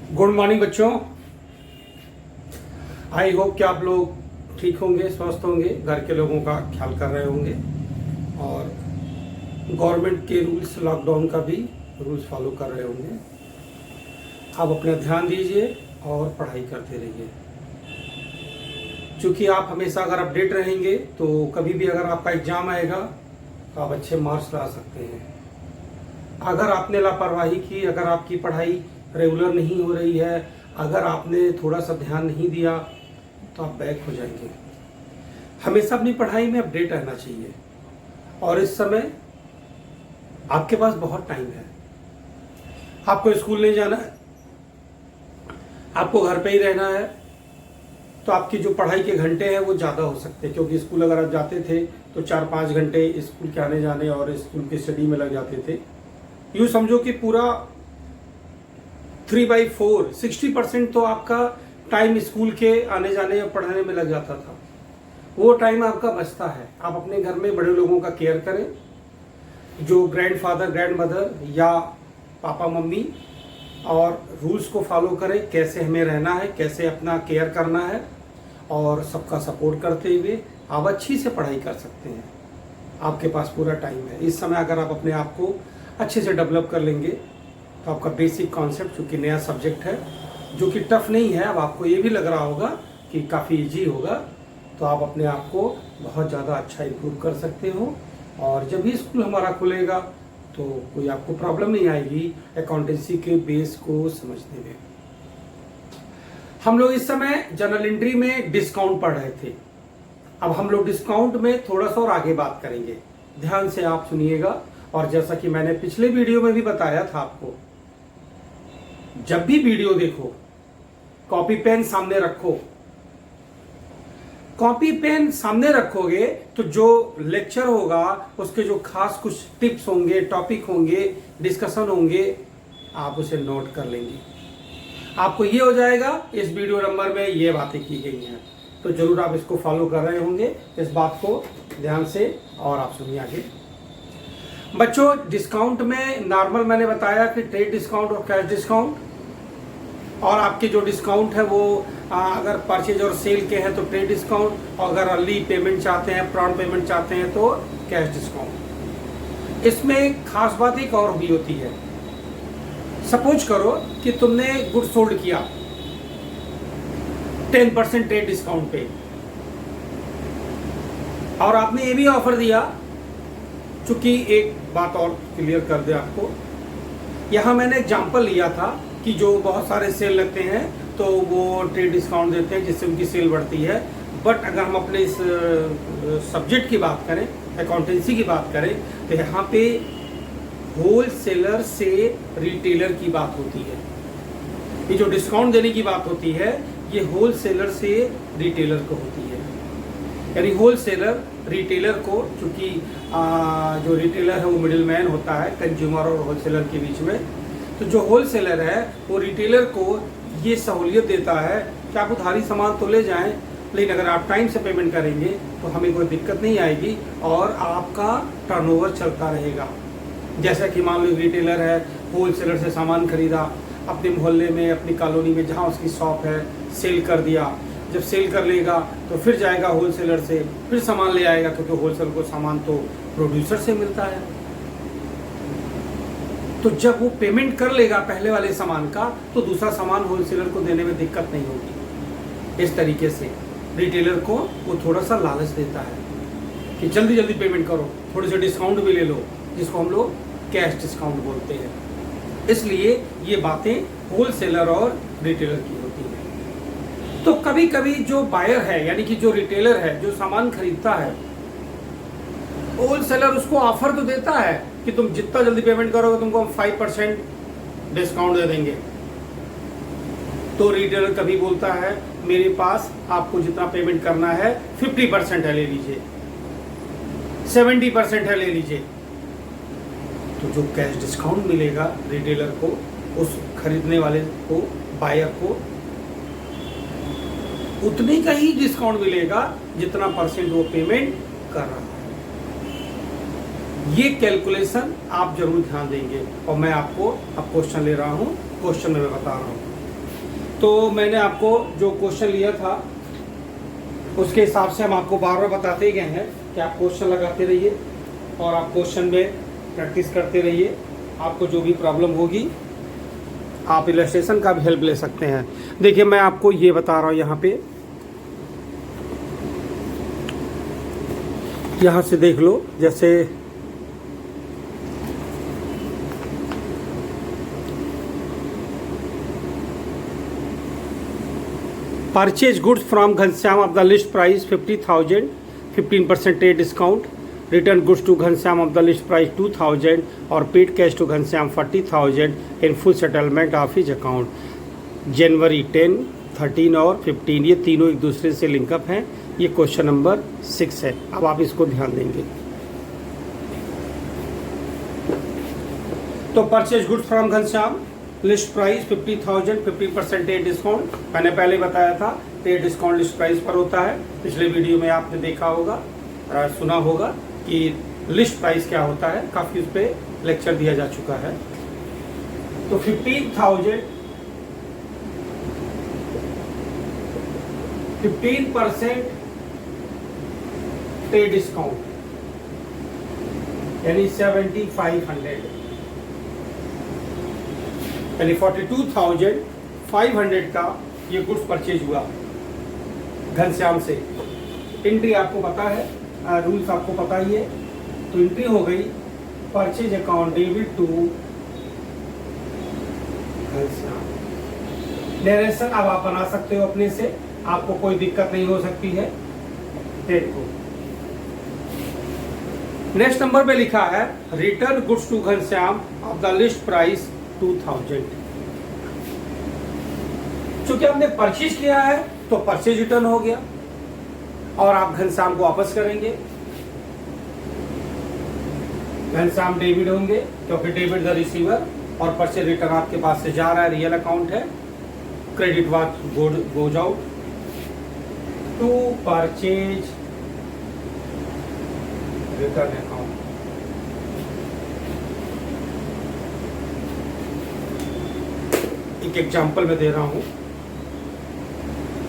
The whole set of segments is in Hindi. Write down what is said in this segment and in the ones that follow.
गुड मॉर्निंग बच्चों। आई होप कि आप लोग ठीक होंगे, स्वस्थ होंगे, घर के लोगों का ख्याल कर रहे होंगे और गवर्नमेंट के रूल्स, लॉकडाउन का भी रूल्स फॉलो कर रहे होंगे। आप अपना ध्यान दीजिए और पढ़ाई करते रहिए, क्योंकि आप हमेशा अगर अपडेट रहेंगे तो कभी भी अगर आपका एग्जाम आएगा तो आप अच्छे मार्क्स ला सकते हैं। अगर आपने लापरवाही की, अगर आपकी पढ़ाई रेगुलर नहीं हो रही है, अगर आपने थोड़ा सा ध्यान नहीं दिया तो आप बैक हो जाएंगे। हमेशा अपनी पढ़ाई में अपडेट रहना चाहिए और इस समय आपके पास बहुत टाइम है। आपको स्कूल नहीं जाना है, आपको घर पे ही रहना है, तो आपकी जो पढ़ाई के घंटे हैं वो ज़्यादा हो सकते हैं, क्योंकि स्कूल अगर आप जाते थे तो 4-5 घंटे स्कूल के आने जाने और स्कूल की स्टडी में लग जाते थे। यूँ समझो कि पूरा 3/4 60% तो आपका टाइम स्कूल के आने जाने और पढ़ाने में लग जाता था। वो टाइम आपका बचता है। आप अपने घर में बड़े लोगों का केयर करें, जो ग्रैंडफादर, ग्रैंडमदर या पापा मम्मी, और रूल्स को फॉलो करें, कैसे हमें रहना है, कैसे अपना केयर करना है, और सबका सपोर्ट करते हुए आप अच्छी से पढ़ाई कर सकते हैं। आपके पास पूरा टाइम है। इस समय अगर आप अपने आप को अच्छे से डेवलप कर लेंगे तो आपका बेसिक कॉन्सेप्ट, चूँकि नया सब्जेक्ट है जो कि टफ नहीं है, अब आपको ये भी लग रहा होगा कि काफ़ी इजी होगा, तो आप अपने आप को बहुत ज़्यादा अच्छा इम्प्रूव कर सकते हो। और जब भी स्कूल हमारा खुलेगा तो कोई आपको प्रॉब्लम नहीं आएगी अकाउंटेंसी के बेस को समझने में। हम लोग इस समय जनरल एंट्री में डिस्काउंट पढ़ रहे थे। अब हम लोग डिस्काउंट में थोड़ा सा और आगे बात करेंगे। ध्यान से आप सुनिएगा। और जैसा कि मैंने पिछले वीडियो में भी बताया था आपको, जब भी वीडियो देखो कॉपी पेन सामने रखो। कॉपी पेन सामने रखोगे तो जो लेक्चर होगा उसके जो खास कुछ टिप्स होंगे, टॉपिक होंगे, डिस्कशन होंगे, आप उसे नोट कर लेंगे। आपको ये हो जाएगा इस वीडियो नंबर में ये बातें की गई हैं, तो जरूर आप इसको फॉलो कर रहे होंगे। इस बात को ध्यान से और आप सुनिए आगे। बच्चों, डिस्काउंट में नॉर्मल मैंने बताया कि ट्रेड डिस्काउंट और कैश डिस्काउंट, और आपके जो डिस्काउंट है वो अगर परचेज और सेल के हैं तो ट्रेड डिस्काउंट, और अगर अर्ली पेमेंट चाहते हैं, प्रॉन्ट पेमेंट चाहते हैं तो कैश डिस्काउंट। इसमें खास बात एक और भी होती है। सपोज करो कि तुमने गुड सोल्ड किया 10% ट्रेड डिस्काउंट पे, और आपने ये भी ऑफर दिया, चूंकि एक बात और क्लियर कर दे आपको, यहाँ मैंने एग्जाम्पल लिया था कि जो बहुत सारे सेल लगते हैं तो वो ट्रेड डिस्काउंट देते हैं जिससे उनकी सेल बढ़ती है। बट अगर हम अपने इस सब्जेक्ट की बात करें, अकाउंटेंसी की बात करें, तो यहाँ पे होल सेलर से रिटेलर की बात होती है। ये जो डिस्काउंट देने की बात होती है ये होल सेलर से रिटेलर को होती है। यानी होल सेलर रिटेलर को, चूँकि जो रिटेलर है वो मिडिल मैन होता है कंज्यूमर और होलसेलर के बीच में, तो जो होलसेलर है वो रिटेलर को ये सहूलियत देता है कि आप उधारी सामान तो ले जाएं, लेकिन अगर आप टाइम से पेमेंट करेंगे तो हमें कोई दिक्कत नहीं आएगी और आपका टर्नओवर चलता रहेगा। जैसा कि मान लो रिटेलर है, होलसेलर से सामान खरीदा, अपने मोहल्ले में, अपनी कॉलोनी में जहाँ उसकी शॉप है, सेल कर दिया। जब सेल कर लेगा तो फिर जाएगा होलसेलर से, फिर सामान ले आएगा, क्योंकि होलसेलर को सामान तो प्रोड्यूसर से मिलता है। तो जब वो पेमेंट कर लेगा पहले वाले सामान का तो दूसरा सामान होलसेलर को देने में दिक्कत नहीं होगी। इस तरीके से रिटेलर को वो थोड़ा सा लालच देता है कि जल्दी जल्दी पेमेंट करो, थोड़े से डिस्काउंट भी ले लो, जिसको हम लोग कैश डिस्काउंट बोलते हैं। इसलिए ये बातें होलसेलर और रिटेलर की होती हैं। तो कभी कभी जो बायर है, यानी कि जो रिटेलर है, जो सामान खरीदता है, होलसेलर उसको ऑफर तो देता है कि तुम जितना जल्दी पेमेंट करोगे तुमको हम 5% डिस्काउंट दे देंगे। तो रिटेलर कभी बोलता है मेरे पास आपको जितना पेमेंट करना है 50% है, ले लीजिए, 70% है, ले लीजिए। तो जो कैश डिस्काउंट मिलेगा रिटेलर को, उस खरीदने वाले को, बायर को, उतने का ही डिस्काउंट मिलेगा जितना परसेंट वो पेमेंट कर रहा है। ये कैलकुलेशन आप जरूर ध्यान देंगे। और मैं आपको अब क्वेश्चन ले रहा हूँ, क्वेश्चन में मैं बता रहा हूँ। तो मैंने आपको जो क्वेश्चन लिया था उसके हिसाब से हम आपको बार बार बताते ही गए हैं कि आप क्वेश्चन लगाते रहिए और आप क्वेश्चन में प्रैक्टिस करते रहिए। आपको जो भी प्रॉब्लम होगी आप इलस्ट्रेशन का भी हेल्प ले सकते हैं। देखिए मैं आपको ये बता रहा हूँ, यहाँ से देख लो, जैसे purchase goods from Ghanshyam of the list price 50,000, 15% trade discount, return goods to Ghanshyam of the list price 2,000 और paid cash to Ghanshyam 40,000 in full settlement of his account। जनवरी 10, 13 और 15 ये तीनों एक दूसरे से लिंकअप हैं। ये क्वेश्चन नंबर 6 है। अब आप इसको ध्यान देंगे। तो purchase goods from Ghanshyam, list price 50,000, 50% trade discount. मैंने पहले बताया था ट्रेड डिस्काउंट लिस्ट प्राइस पर होता है। पिछले वीडियो में आपने देखा होगा, सुना होगा कि लिस्ट प्राइस क्या होता है, काफी उस पर लेक्चर दिया जा चुका है। तो 15,000 15% ट्रेड डिस्काउंट यानी 7,500 यानी 42,500 का ये गुड्स परचेज हुआ घनश्याम से। एंट्री आपको पता है, रूल्स आपको पता ही है। तो एंट्री हो गई purchase account debit to Ghanshyam. Direction अब आप बना सकते हो अपने से, आपको कोई दिक्कत नहीं हो सकती है। देखो नेक्स्ट नंबर पे लिखा है return goods to Ghanshyam of the list price 2,000। चूंकि हमने परचेज किया है तो परचेज रिटर्न हो गया और आप घनश्याम को वापस करेंगे। घनश्याम डेबिट होंगे क्योंकि डेबिट द रिसीवर और परचेज रिटर्न आपके पास से जा रहा है, रियल अकाउंट है। Credit what goes out to purchase return account. एक एग्जाम्पल मैं दे रहा हूं,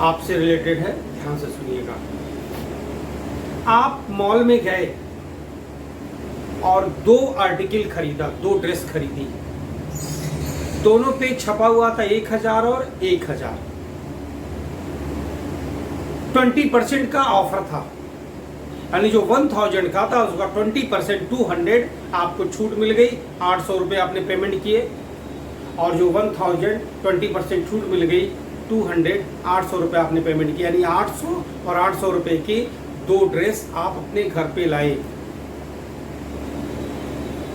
आपसे रिलेटेड है, ध्यान से सुनिएगा। आप मॉल में गए और 2 आर्टिकल खरीदा, 2 ड्रेस खरीदी, दोनों पे छपा हुआ था 1,000 और 1,000। 20% का ऑफर था, यानी जो 1,000 का था उसका 20% 200 आपको छूट मिल गई। 800 रुपये आपने पेमेंट किए और जो 1,000 20% छूट मिल गई 200 800 रुपये आपने पेमेंट किया, यानी 800 और 800 रुपये की 2 ड्रेस आप अपने घर पे लाए।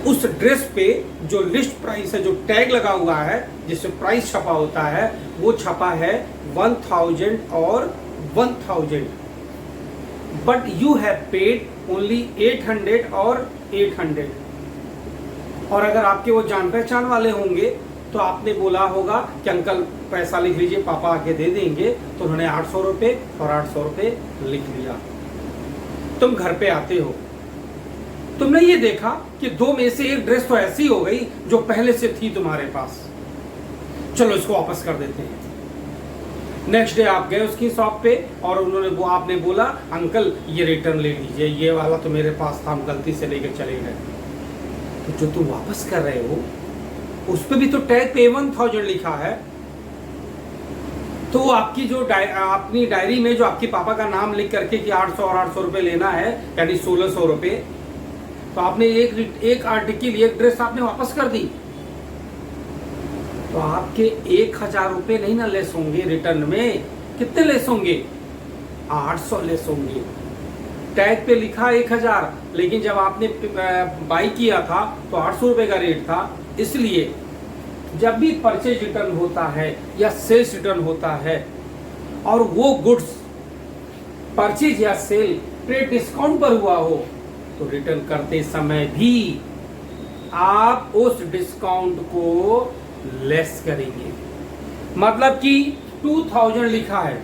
उस ड्रेस पे जो लिस्ट प्राइस है, जो टैग लगा हुआ है, जिससे प्राइस छपा होता है, वो छपा है 1,000 और 1,000, but you have paid only 800 और 800। और अगर आपके वो जान पहचान वाले होंगे तो आपने बोला होगा कि अंकल पैसा लिख लीजिए, पापा आके दे देंगे। तो उन्होंने 800 रुपये और 800 रुपये लिख लिया। तुम घर पे आते हो, तुमने ये देखा कि 2 में से एक ड्रेस तो ऐसी हो गई जो पहले से थी तुम्हारे पास, चलो इसको वापस कर देते हैं। नेक्स्ट डे आप गए उसकी शॉप पे और उन्होंने वो आपने बोला अंकल ये रिटर्न ले लीजिए, ये वाला तो मेरे पास था, हम गलती से लेकर चले गए। तो जो तुम वापस कर रहे हो उस पे भी तो टैग पे 1,000 लिखा है। तो आपकी जो अपनी डायरी में जो आपके पापा का नाम लिख करके कि 800 और 800 रुपये लेना है, यानी 1,600 रुपये, तो आपने एक आर्टिकल, एक ड्रेस आपने वापस कर दी। तो आपके 1,000 रुपये नहीं ना लेस होंगे रिटर्न में, कितने लेस होंगे? 800 लेस होंगे। टैग पे लिखा 1,000, लेकिन जब आपने बाई किया था तो 800 रुपये का रेट था। इसलिए जब भी परचेज रिटर्न होता है या सेल्स रिटर्न होता है और वो गुड्स परचेज या सेल ट्रेड डिस्काउंट पर हुआ हो, तो रिटर्न करते समय भी आप उस डिस्काउंट को लेस करेंगे। मतलब कि 2,000 लिखा है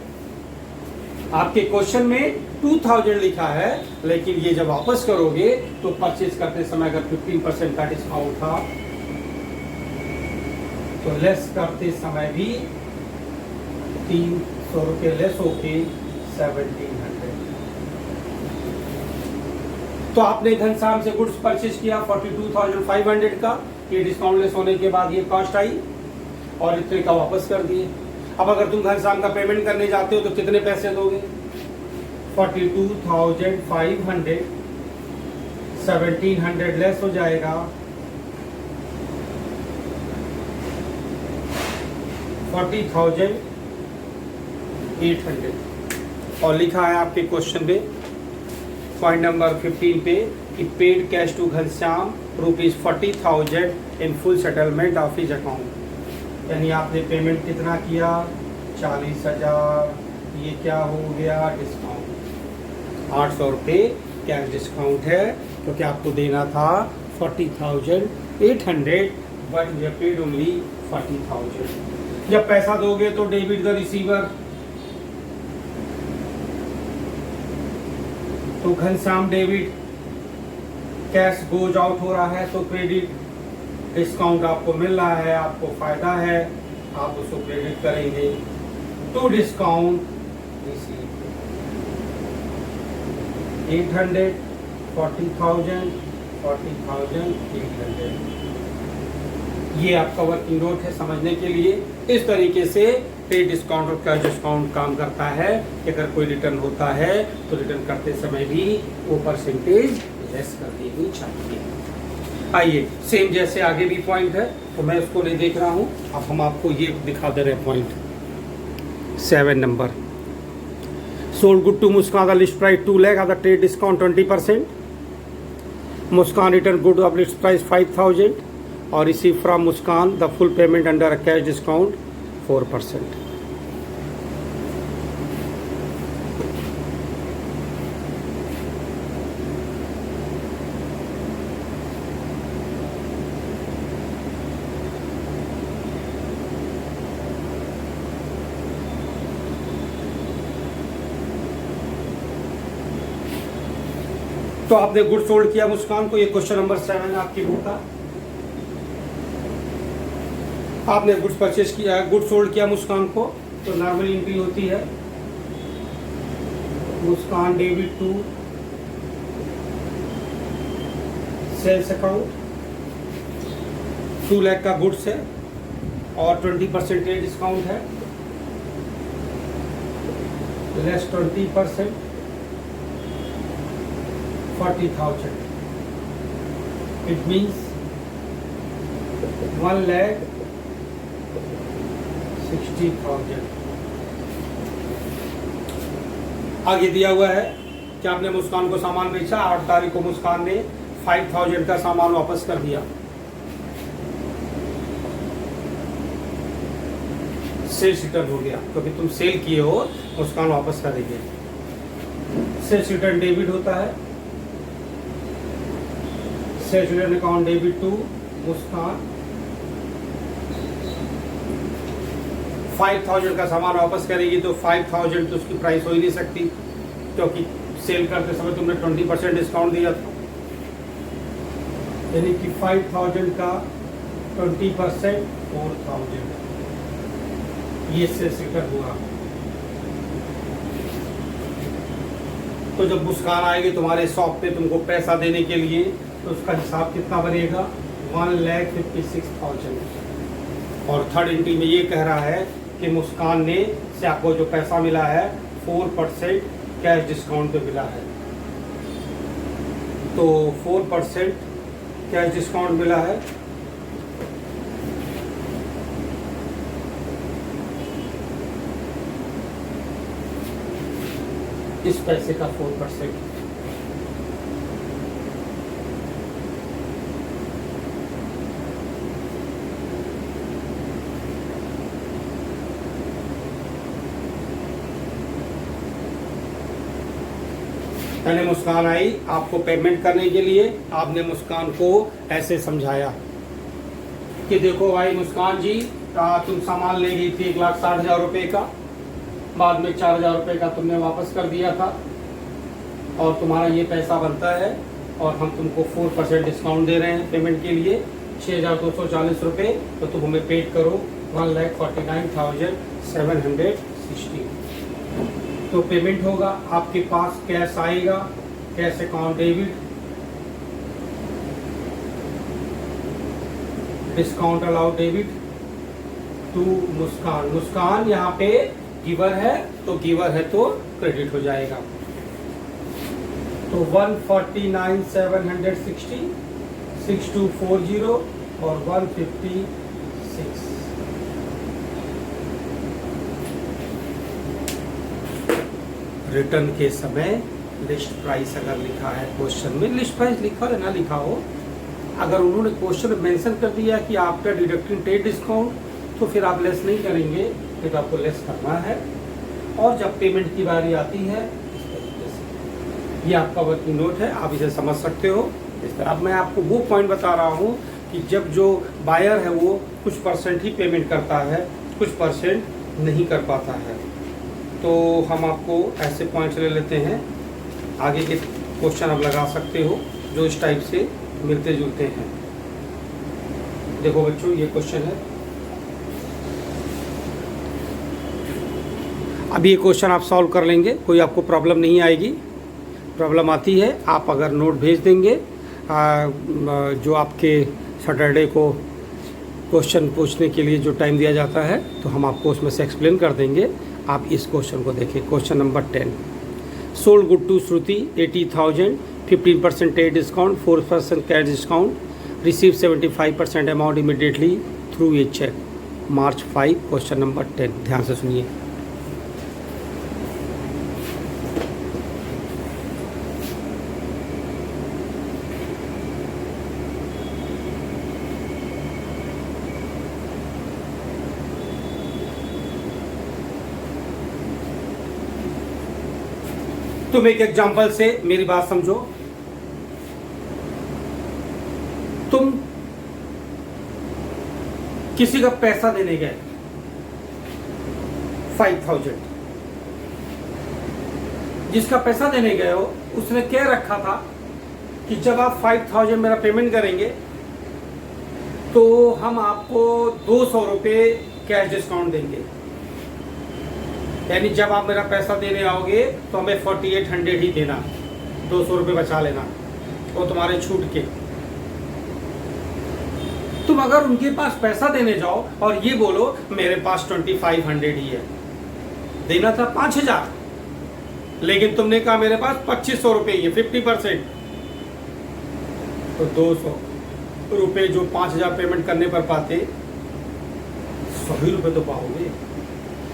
आपके क्वेश्चन में, 2,000 लिखा है, लेकिन ये जब वापस करोगे तो परचेज करते समय अगर 15% का डिस्काउंट था तो लेस करते समय भी ₹300 लेस होके 1700। तो आपने घनश्याम से गुड्स परचेज किया 42,500 का, ये डिस्काउंट लेस होने के बाद ये कॉस्ट आई और इतने का वापस कर दिए। अब अगर तुम घनश्याम का पेमेंट करने जाते हो तो कितने पैसे दोगे? 42,500, 1700 लेस हो जाएगा 40,800। और लिखा है आपके क्वेश्चन पे पॉइंट नंबर 15 पे कि paid cash to Ghanshyam ₹40,000 in full settlement of his account. यानी आपने पेमेंट कितना किया? 40,000। ये क्या हो गया? डिस्काउंट। 800 रुपये कैश डिस्काउंट है क्योंकि आपको देना था 40,800 बट यू पेड ओनली 40,000। जब पैसा दोगे तो डेबिट द रिसीवर, तो Ghanshyam debit, cash goes out हो रहा है तो क्रेडिट, डिस्काउंट आपको मिल रहा है, आपको फायदा है, आप उसको क्रेडिट करेंगे। To discount 800, 40,000, 40,800। ये आपका वर्किंग नोट है समझने के लिए। इस तरीके से पे डिस्काउंट और कैश डिस्काउंट काम करता है कि अगर कोई रिटर्न होता है तो रिटर्न करते समय भी वो परसेंटेज लेस कर देनी चाहिए। आइए, सेम जैसे आगे भी पॉइंट है तो मैं उसको नहीं देख रहा हूँ, अब हम आपको ये दिखा दे रहे हैं point 7 number. Sold good to Muskan the list price 2 lakh, the trade discount 20%। Muskan return good of list price 5,000 और receive from Muskan the full payment under a cash discount 4%। तो आपने गुड सोल्ड किया मुस्कान को, ये क्वेश्चन नंबर 7 आपकी बुक का। आपने गुड्स परचेज किया, गुड सोल्ड किया मुस्कान को, तो नॉर्मली एंट्री होती है Muskan debit to sales account. 2 lakh का गुड्स है और 20% डिस्काउंट है, लेस 20%, 40,000। It means 1,60,000। आगे दिया हुआ है कि आपने मुस्कान को सामान बेचा, 8 तारीख को मुस्कान ने 5,000 का सामान वापस कर दिया। सेल्स रिटर्न हो गया क्योंकि तुम सेल किए हो, मुस्कान वापस करेंगे। सेल्स रिटर्न डेबिट होता है, sales return account debit to Muskan. 5,000 का सामान वापस करेगी तो 5,000 तो उसकी प्राइस हो ही नहीं सकती क्योंकि सेल करते समय तुमने 20% डिस्काउंट दिया था। यानी कि 5,000 का 20% 4,000, ये सेल्स रिटर्न हुआ। तो जब मुस्कान आएगी तुम्हारे शॉप पे तुमको पैसा देने के लिए तो उसका हिसाब कितना बनेगा? 1,56,000। और थर्ड एंट्री में ये कह रहा है कि मुस्कान ने से आपको जो पैसा मिला है 4% कैश डिस्काउंट पे मिला है, तो 4% कैश डिस्काउंट मिला है। इस पैसे का 4%। पहले मुस्कान आई आपको पेमेंट करने के लिए, आपने मुस्कान को ऐसे समझाया कि देखो भाई मुस्कान जी, तुम सामान ले गई थी 1,60,000 रुपये का, बाद में 4,000 रुपये का तुमने वापस कर दिया था और तुम्हारा ये पैसा बनता है और हम तुमको 4% डिस्काउंट दे रहे हैं पेमेंट के लिए 6,240 रुपये, तो तुम हमें पेड करो 1,49,770। 16। तो पेमेंट होगा, आपके पास कैश आएगा, cash account debit, discount allowed debit to Muskan. Muskan यहाँ पे गिवर है, तो गिवर है तो क्रेडिट हो जाएगा। तो 149,760, 6240 और 156। रिटर्न के समय लिस्ट प्राइस अगर लिखा है क्वेश्चन में, लिस्ट प्राइस लिखा हो या ना लिखा हो, अगर उन्होंने क्वेश्चन में मेंशन कर दिया कि आफ्टर डिडक्टिंग ट्रेड डिस्काउंट, तो फिर आप लेस नहीं करेंगे, फिर आपको लेस करना है। और जब पेमेंट की बारी आती है, इस तरीके से, ये आपका वर्किंग नोट है, आप इसे समझ सकते हो इस तरह। अब मैं आपको वो पॉइंट बता रहा हूँ कि जब जो बायर है वो कुछ परसेंट ही पेमेंट करता है, कुछ परसेंट नहीं कर पाता है, तो हम आपको ऐसे पॉइंट्स ले लेते हैं। आगे के क्वेश्चन आप लगा सकते हो जो इस टाइप से मिलते जुलते हैं। देखो बच्चों, ये क्वेश्चन है, अब ये क्वेश्चन आप सॉल्व कर लेंगे, कोई आपको प्रॉब्लम नहीं आएगी। प्रॉब्लम आती है, आप अगर नोट भेज देंगे, जो आपके सैटरडे को क्वेश्चन पूछने के लिए जो टाइम दिया जाता है, तो हम आपको उसमें से एक्सप्लेन कर देंगे। आप इस क्वेश्चन को देखिए, question number 10। Sold good to Shruti 80,000, 15% trade discount, 4% cash discount, receive 75% amount immediately through a cheque, March 5। Question number 10, ध्यान से सुनिए। तुम एक एग्जांपल से मेरी बात समझो। तुम किसी का पैसा देने गए 5,000, जिसका पैसा देने गए हो उसने क्या रखा था कि जब आप 5,000 मेरा पेमेंट करेंगे तो हम आपको 200 रुपये कैश डिस्काउंट देंगे। यानी जब आप मेरा पैसा देने आओगे तो हमें 4800 ही देना, 200 रुपये बचा लेना, वो तुम्हारे छूट के। तुम अगर उनके पास पैसा देने जाओ और ये बोलो मेरे पास 2500 ही है, देना था 5000, लेकिन तुमने कहा मेरे पास 2500 रुपये ही है, 50%, तो 200 रुपये जो 5000 पेमेंट करने पर पाते, 100 ही रुपये तो पाओगे।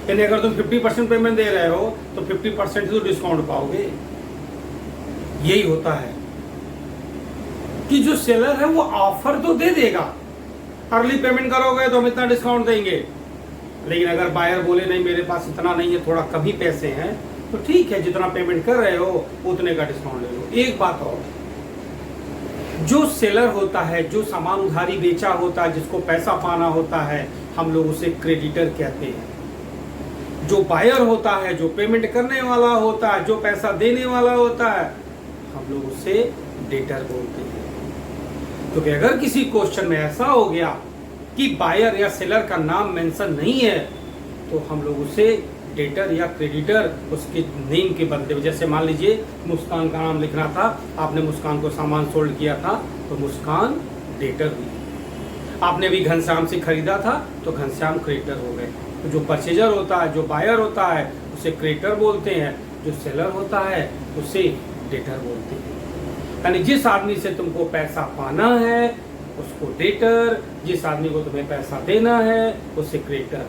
यानी अगर तुम 50% पेमेंट दे रहे हो तो 50% ही तो डिस्काउंट पाओगे। यही होता है कि जो सेलर है वो ऑफर तो दे देगा, अर्ली पेमेंट करोगे तो हम इतना डिस्काउंट देंगे, लेकिन अगर बायर बोले नहीं मेरे पास इतना नहीं है, थोड़ा कम ही पैसे हैं, तो ठीक है जितना पेमेंट कर रहे हो उतने का डिस्काउंट ले लो। एक बात और, जो सेलर होता है, जो सामान उधारी बेचा होता है, जिसको पैसा पाना होता है, हम लोग उसे क्रेडिटर कहते हैं। जो बायर होता है, जो पेमेंट करने वाला होता है, जो पैसा देने वाला होता है, हम लोग उसे डेटर बोलते हैं। तो कि अगर किसी क्वेश्चन में ऐसा हो गया कि बायर या सेलर का नाम मेंशन नहीं है, तो हम लोग उसे डेटर या क्रेडिटर उसके नेम के बदले में, जैसे मान लीजिए मुस्कान का नाम लिखना था, आपने मुस्कान को सामान सोल्ड किया था तो मुस्कान डेटर हुई। आपने भी घनश्याम से खरीदा था तो घनश्याम क्रेडिटर हो गए। तो जो परचेजर होता है, जो बायर होता है, उसे क्रेडिटर बोलते हैं, जो सेलर होता है उसे डेटर बोलते हैं। यानी जिस आदमी से तुमको पैसा पाना है उसको डेटर, जिस आदमी को तुम्हें पैसा देना है उसे क्रेडिटर।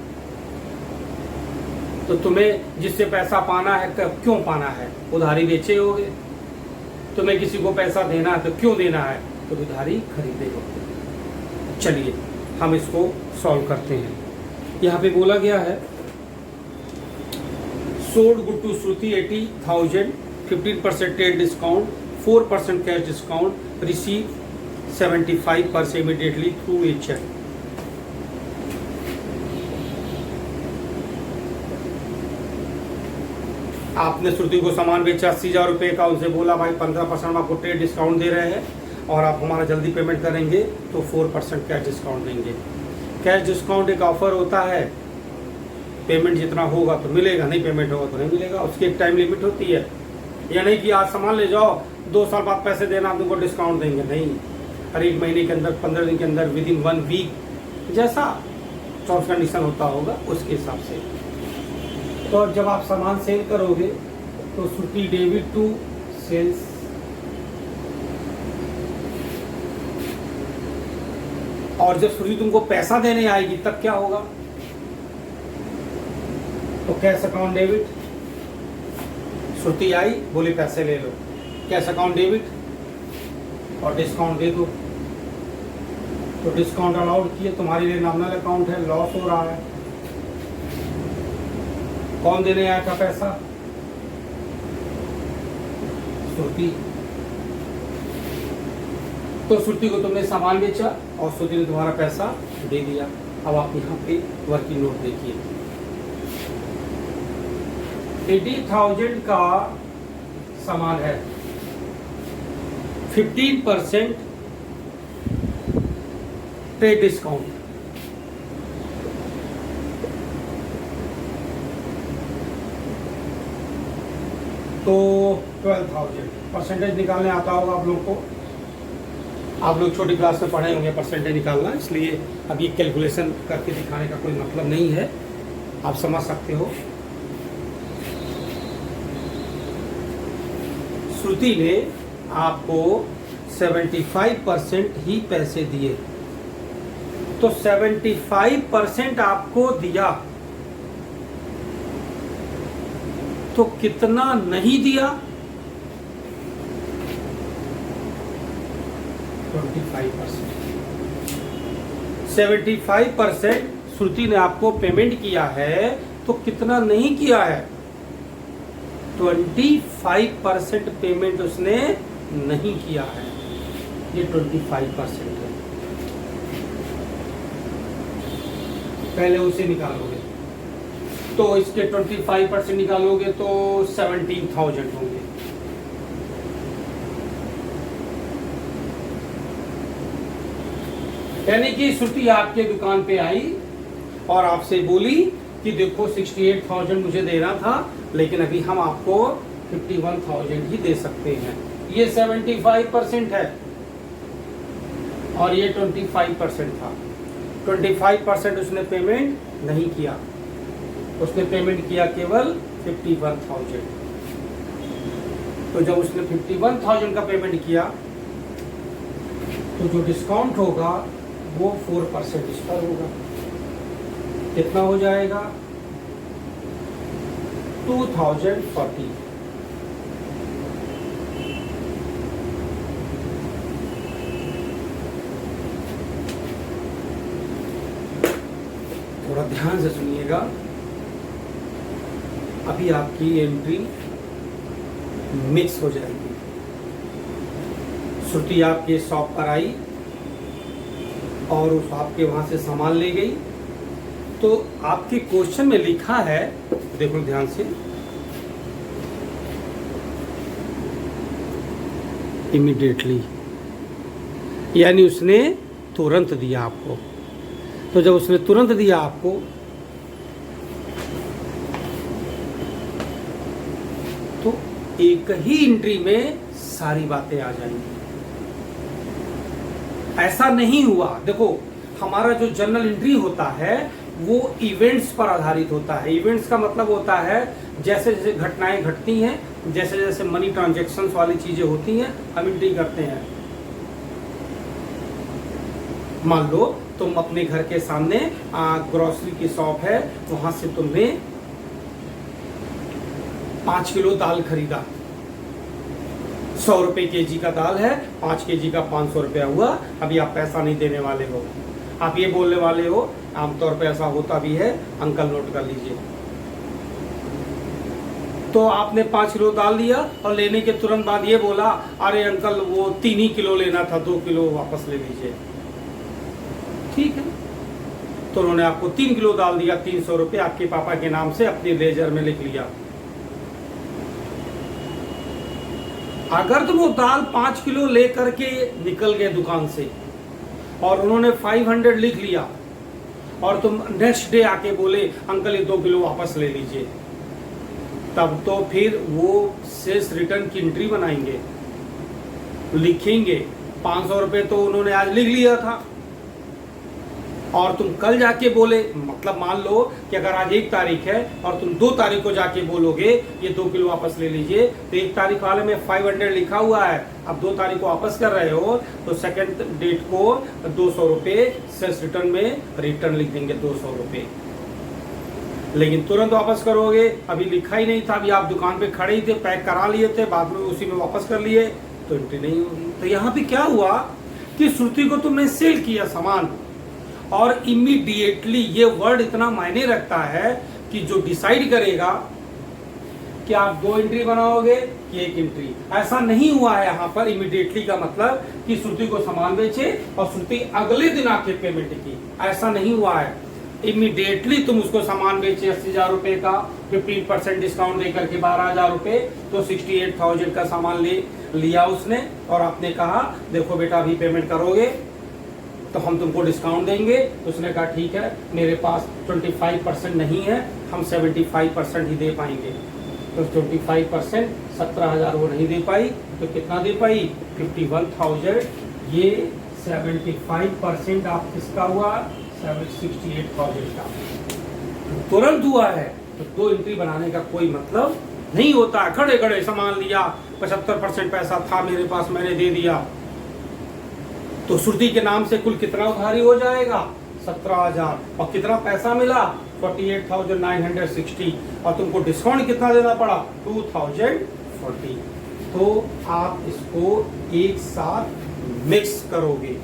तो तुम्हें जिससे पैसा पाना है, क्यों पाना है? उधारी बेचे होगे। तुम्हें किसी को पैसा देना है तो क्यों देना है? तो उधारी खरीदे होगे। चलिए हम इसको सॉल्व करते हैं। यहाँ पे बोला गया है sold good to Shruti 80,000, 15% trade discount, 4% cash discount, receive 75% immediately through a cheque. आपने श्रुति को सामान बेचा 80,000 रुपये का, उनसे बोला भाई 15% आपको ट्रेड डिस्काउंट दे रहे हैं और आप हमारा जल्दी पेमेंट करेंगे तो 4% कैश डिस्काउंट देंगे। कैश डिस्काउंट एक ऑफर होता है पेमेंट जितना होगा तो मिलेगा, नहीं पेमेंट होगा तो नहीं मिलेगा। उसकी एक टाइम लिमिट होती है। या नहीं कि आज सामान ले जाओ 2 साल बाद पैसे देना, तुमको डिस्काउंट देंगे, नहीं। हर एक महीने के अंदर, 15 दिन के अंदर, विद इन 1 वीक, जैसा टर्म्स कंडीशन होता होगा उसके हिसाब से। तो जब आप सामान सेल करोगे तो श्रुति डेबिट टू सेल्स, और जब श्रुति तुमको पैसा देने आएगी तब क्या होगा? तो कैश अकाउंट डेबिट, श्रुति आई, बोली पैसे ले लो, कैश अकाउंट डेबिट, और डिस्काउंट दे दो। तो डिस्काउंट अलाउड किए, तुम्हारे लिए नॉमिनल अकाउंट है, लॉस हो रहा है। कौन देने आया था पैसा? श्रुति। तो श्रुति को तुमने सामान बेचा और श्रुति ने तुम्हारा पैसा दे दिया। अब आप यहाँ पे वर्किंग नोट देखिए, 80,000 का सामान है, 15% ट्रेड डिस्काउंट, तो 12,000 परसेंटेज निकालने आता होगा आप लोग को। आप लोग छोटी क्लास में पढ़े होंगे परसेंटेज निकालना, इसलिए अब ये कैलकुलेशन करके दिखाने का कोई मतलब नहीं है, आप समझ सकते हो। श्रुति ने आपको 75% ही पैसे दिए, तो 75% आपको दिया, तो कितना नहीं दिया? 25%। 75% श्रुति ने आपको पेमेंट किया है, तो कितना नहीं किया है? 25% पेमेंट उसने नहीं किया है, ये 25% है। पहले उसे निकालोगे तो इसके 25% निकालोगे तो 17,000 होंगे। यानी कि श्रुति आपके दुकान पे आई और आपसे बोली कि देखो 68,000 मुझे देना था, लेकिन अभी हम आपको 51,000 ही दे सकते हैं। ये 75% है और ये 25% था। 25% उसने पेमेंट नहीं किया, उसने पेमेंट किया केवल 51,000। तो जब उसने 51,000 का पेमेंट किया तो जो डिस्काउंट होगा वो 4% इस पर होगा। कितना हो जाएगा? 2040। थोड़ा ध्यान से सुनिएगा, अभी आपकी एंट्री मिक्स हो जाएगी। श्रुति आपके शॉप पर आई और उस आपके वहां से सामान ले गई, तो आपके क्वेश्चन में लिखा है, देखो ध्यान से, इमीडिएटली, यानी उसने तुरंत दिया आपको। तो जब उसने तुरंत दिया आपको, तो एक ही एंट्री में सारी बातें आ जाएंगी। ऐसा नहीं हुआ। देखो, हमारा जो जर्नल एंट्री होता है वो इवेंट्स पर आधारित होता है। इवेंट्स का मतलब होता है जैसे जैसे घटनाएं घटती हैं, जैसे जैसे मनी ट्रांजैक्शंस वाली चीजें होती हैं, हम एंट्री करते हैं। मान लो तुम अपने घर के सामने ग्रोसरी की शॉप है, वहां से तुमने 5 किलो दाल खरीदा, 100 रुपए केजी का दाल है, 5 केजी का 500 रुपया हुआ। अभी आप पैसा नहीं देने वाले हो, आप ये बोलने वाले हो, आमतौर पे ऐसा होता भी है, अंकल नोट कर लीजिए। तो आपने 5 किलो दाल लिया और लेने के तुरंत बाद ये बोला, अरे अंकल वो 3 ही किलो लेना था, 2 किलो वापस ले लीजिए। ठीक है, तो उन्होंने आपको 3 किलो दाल दिया, 300 रुपये आपके पापा के नाम से अपने लेजर में लिख लिया। अगर तो वो दाल 5 किलो लेकर के निकल गए दुकान से और उन्होंने 500 लिख लिया और तुम नेक्स्ट डे आके बोले अंकल ये 2 किलो वापस ले लीजिए, तब तो फिर वो सेल्स रिटर्न की एंट्री बनाएंगे, लिखेंगे 500 रुपये तो उन्होंने आज लिख लिया था, और तुम कल जाके बोले, मतलब मान लो कि अगर आज 1 तारीख है और तुम 2 तारीख को जाके बोलोगे ये 2 किलो वापस ले लीजिए, तो 1 तारीख वाले में 500 लिखा हुआ है, अब 2 तारीख को वापस कर रहे हो तो सेकंड डेट को 200 रुपये सेल्स रिटर्न में रिटर्न लिख देंगे 200 रुपये। लेकिन तुरंत वापस करोगे, अभी लिखा ही नहीं था, अभी आप दुकान पे खड़े ही थे, पैक करा लिए थे, बाद में उसी में वापस कर लिए, तो एंट्री नहीं होगी। तो यहाँ पे क्या हुआ कि श्रुति को तुमने सेल किया सामान, और इमीडिएटली ये वर्ड इतना मायने रखता है कि जो डिसाइड करेगा कि आप 2 एंट्री बनाओगे कि 1 एंट्री, ऐसा नहीं हुआ है यहाँ पर। इमीडिएटली का मतलब कि श्रुति को सामान बेचे और श्रुति अगले दिन आके पेमेंट की, ऐसा नहीं हुआ है। इमीडिएटली तुम उसको सामान बेचे 80,000 रुपए का, 15% डिस्काउंट देकर के 12,000 रुपए, तो 68,000 का सामान लिया उसने, और आपने कहा देखो बेटा अभी पेमेंट करोगे तो हम तुमको डिस्काउंट देंगे। तो उसने कहा ठीक है, मेरे पास 25% नहीं है, हम 75% ही दे पाएंगे। तो 25% 17,000 वो नहीं दे पाई, तो कितना दे पाई 51,000। ये 75% आप किसका हुआ 68,000 का, तुरंत हुआ है। तो 2 एंट्री बनाने का कोई मतलब नहीं होता। खड़े खड़े सामान लिया, 75% पैसा था मेरे पास, मैंने दे दिया, तो श्रुति के नाम से कुल कितना उधारी हो जाएगा 17,000, और कितना पैसा मिला 48,960, और तुमको डिस्काउंट कितना देना पड़ा 2,040। तो आप इसको एक साथ मिक्स करोगे,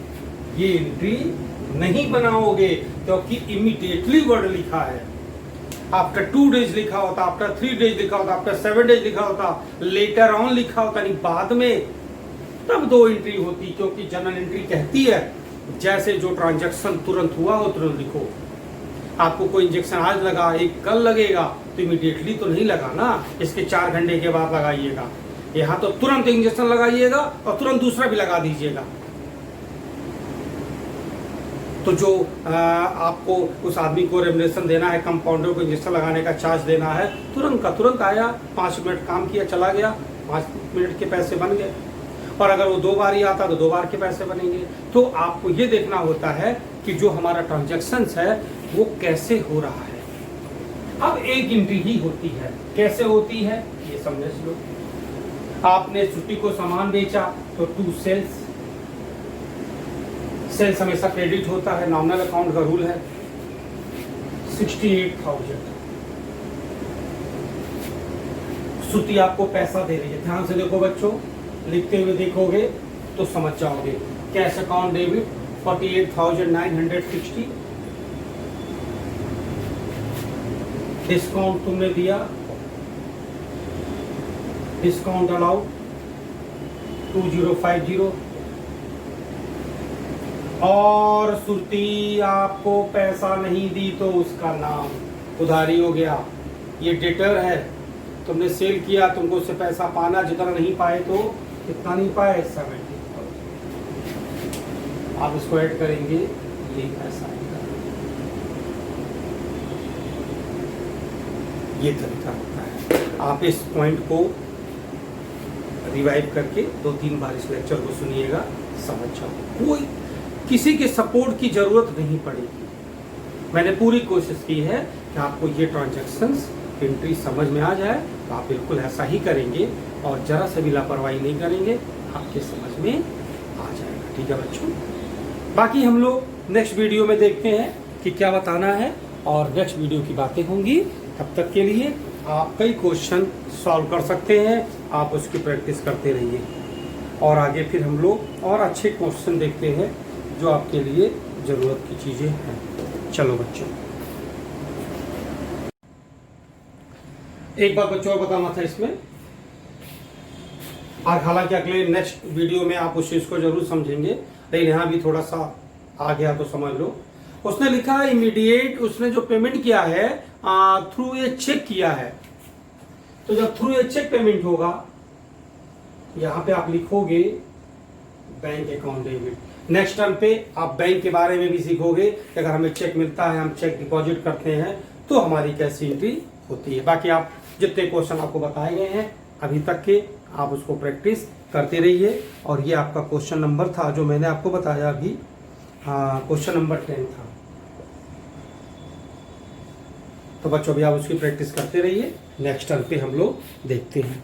ये एंट्री नहीं बनाओगे, क्योंकि इमीडिएटली वर्ड लिखा है। आफ्टर 2 डेज लिखा होता, आफ्टर 3 डेज लिखा होता, आफ्टर 7 डेज लिखा होता, लेटर ऑन लिखा होता, नहीं बाद में, तब 2 एंट्री होती। क्योंकि जनरल एंट्री कहती है जैसे जो ट्रांजैक्शन तुरंत हुआ हो तुरंत लिखो। आपको कोई इंजेक्शन आज लगा, एक कल लगेगा, तो इमीडिएटली तो नहीं लगा ना, इसके 4 घंटे के बाद लगाइएगा। यहाँ तो तुरंत इंजेक्शन लगाइएगा और तुरंत दूसरा भी लगा दीजिएगा। तो जो आपको उस आदमी को रेमुनरेशन देना है, कंपाउंडर को इंजेक्शन लगाने का चार्ज देना है, तुरंत का तुरंत आया, 5 मिनट काम किया चला गया, 5 मिनट के पैसे बन गए। और अगर वो 2 बार ही आता तो 2 बार के पैसे बनेंगे। तो आपको ये देखना होता है कि जो हमारा ट्रांजैक्शंस है वो कैसे हो रहा है। अब 1 एंट्री ही होती है, कैसे होती है ये समझ लो। आपने श्रुति को सामान बेचा तो 2 सेल्स, सेल्स हमेशा क्रेडिट होता है, नॉमिनल अकाउंट का रूल है। 68,000 श्रुति आपको पैसा दे रही है, ध्यान से देखो बच्चों, लिखते हुए देखोगे तो समझ जाओगे। कैश अकाउंट डेबिट 48,960, डिस्काउंट तुमने दिया, डिस्काउंट अलाउड 2050, और श्रुति आपको पैसा नहीं दी तो उसका नाम उधारी हो गया। ये डेटर है, तुमने सेल किया, तुमको उससे पैसा पाना, जितना नहीं पाए तो कितना नहीं पाए 70,000। आप इसको ऐड करेंगे, ये पैसा आएगा। ये तरीका होता है। आप इस पॉइंट को रिवाइव करके 2-3 बार इस लेक्चर को सुनिएगा, समझ जाओ। कोई किसी के सपोर्ट की जरूरत नहीं पड़ेगी। मैंने पूरी कोशिश की है कि आपको ये ट्रांजैक्शंस एंट्री समझ में आ जाए, तो आप बिल्कुल ऐसा ही करेंगे और जरा से भी लापरवाही नहीं करेंगे, आपके समझ में आ जाएगा। ठीक है बच्चों, बाकी हम लोग नेक्स्ट वीडियो में देखते हैं कि क्या बताना है, और नेक्स्ट वीडियो की बातें होंगी। तब तक के लिए आप कई क्वेश्चन सॉल्व कर सकते हैं, आप उसकी प्रैक्टिस करते रहिए, और आगे फिर हम लोग और अच्छे क्वेश्चन देखते हैं जो आपके लिए ज़रूरत की चीज़ें हैं। चलो बच्चों, एक बात बच्चों और बताना था इसमें, और हालांकि अगले नेक्स्ट वीडियो में आप उस चीज़ को जरूर समझेंगे, लेकिन यहाँ भी थोड़ा सा आ गया तो समझ लो। उसने लिखा है इमीडिएट, उसने जो पेमेंट किया है थ्रू ए चेक किया है। तो जब थ्रू ए चेक पेमेंट होगा, यहाँ पे आप लिखोगे bank account debit. Next term पे आप बैंक के बारे में भी सीखोगे कि अगर हमें चेक मिलता है, हम चेक डिपॉजिट करते हैं तो हमारी कैसी एंट्री होती है। बाकी आप जितने क्वेश्चन आपको बताए गए हैं अभी तक के, आप उसको प्रैक्टिस करते रहिए। और ये आपका क्वेश्चन नंबर था जो मैंने आपको बताया अभी, हाँ क्वेश्चन नंबर 10 था। तो बच्चों भी आप उसकी प्रैक्टिस करते रहिए, नेक्स्ट टर्म पे हम लोग देखते हैं।